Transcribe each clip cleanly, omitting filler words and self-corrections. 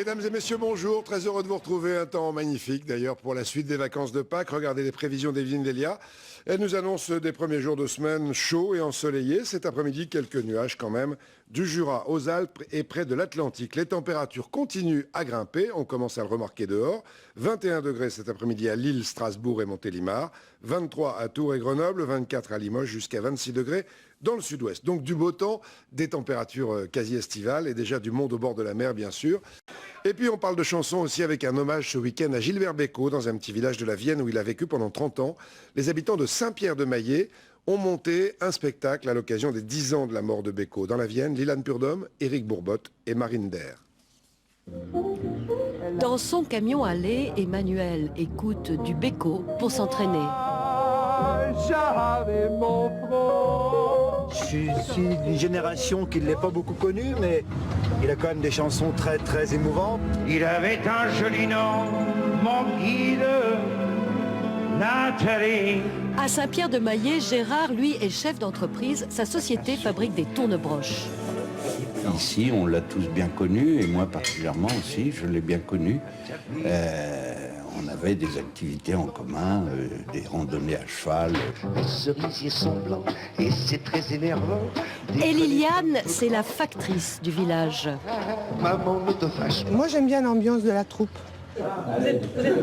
Mesdames et messieurs, bonjour. Très heureux de vous retrouver. Un temps magnifique d'ailleurs pour la suite des vacances de Pâques. Regardez les prévisions d'Evelyne Delia. Elle nous annonce des premiers jours de semaine chauds et ensoleillés. Cet après-midi, quelques nuages quand même. Du Jura aux Alpes et près de l'Atlantique. Les températures continuent à grimper. On commence à le remarquer dehors. 21 degrés cet après-midi à Lille, Strasbourg et Montélimar. 23 à Tours et Grenoble. 24 à Limoges jusqu'à 26 degrés dans le sud-ouest. Donc du beau temps, des températures quasi estivales et déjà du monde au bord de la mer, bien sûr. Et puis on parle de chansons aussi avec un hommage ce week-end à Gilbert Bécaud dans un petit village de la Vienne où il a vécu pendant 30 ans. Les habitants de Saint-Pierre-de-Maillé ont monté un spectacle à l'occasion des 10 ans de la mort de Bécaud. Dans la Vienne, Lilan Purdom, Éric Bourbotte et Marine Der. Dans son camion à lait, Emmanuel écoute du Bécaud pour s'entraîner. Je suis d'une génération qui ne l'est pas beaucoup connue, mais il a quand même des chansons très très émouvantes. Il avait un joli nom, mon guide, Nathalie. À Saint-Pierre-de-Maillé, Gérard, lui, est chef d'entreprise. Sa société fabrique des tourne-broches. Ici, on l'a tous bien connu, et moi particulièrement aussi, je l'ai bien connu. On avait des activités en commun, des randonnées à cheval. Les cerisiers sont blancs et c'est très énervant. Et Liliane, c'est la factrice du village. Maman me fâche. Moi, j'aime bien l'ambiance de la troupe. Vous êtes prêts ?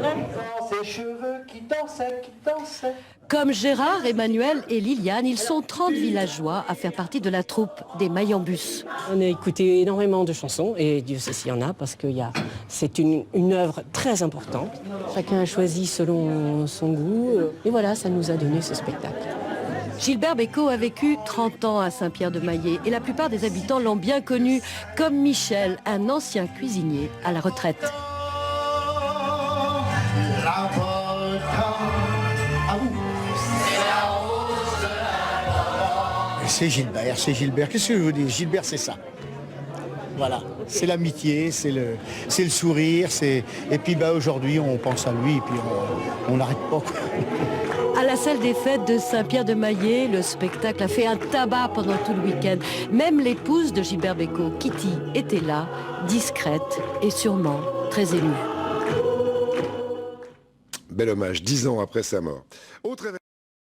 Ses cheveux qui dansaient, qui dansaient. Comme Gérard, Emmanuel et Liliane, ils sont 30 villageois à faire partie de la troupe des Mayambus. On a écouté énormément de chansons, et Dieu sait s'il y en a, parce que c'est une œuvre très importante. Chacun a choisi selon son goût, et voilà, ça nous a donné ce spectacle. Gilbert Bécaud a vécu 30 ans à Saint-Pierre-de-Maillé et la plupart des habitants l'ont bien connu, comme Michel, un ancien cuisinier à la retraite. C'est Gilbert. Qu'est-ce que je vous dis? Gilbert, c'est ça. Voilà, c'est l'amitié, c'est le sourire, et puis aujourd'hui on pense à lui et puis on n'arrête pas. À la salle des fêtes de Saint-Pierre-de-Maillé, le spectacle a fait un tabac pendant tout le week-end. Même l'épouse de Gilbert Bécaud, Kitty, était là, discrète et sûrement très émue. Bel hommage, 10 ans après sa mort. Autre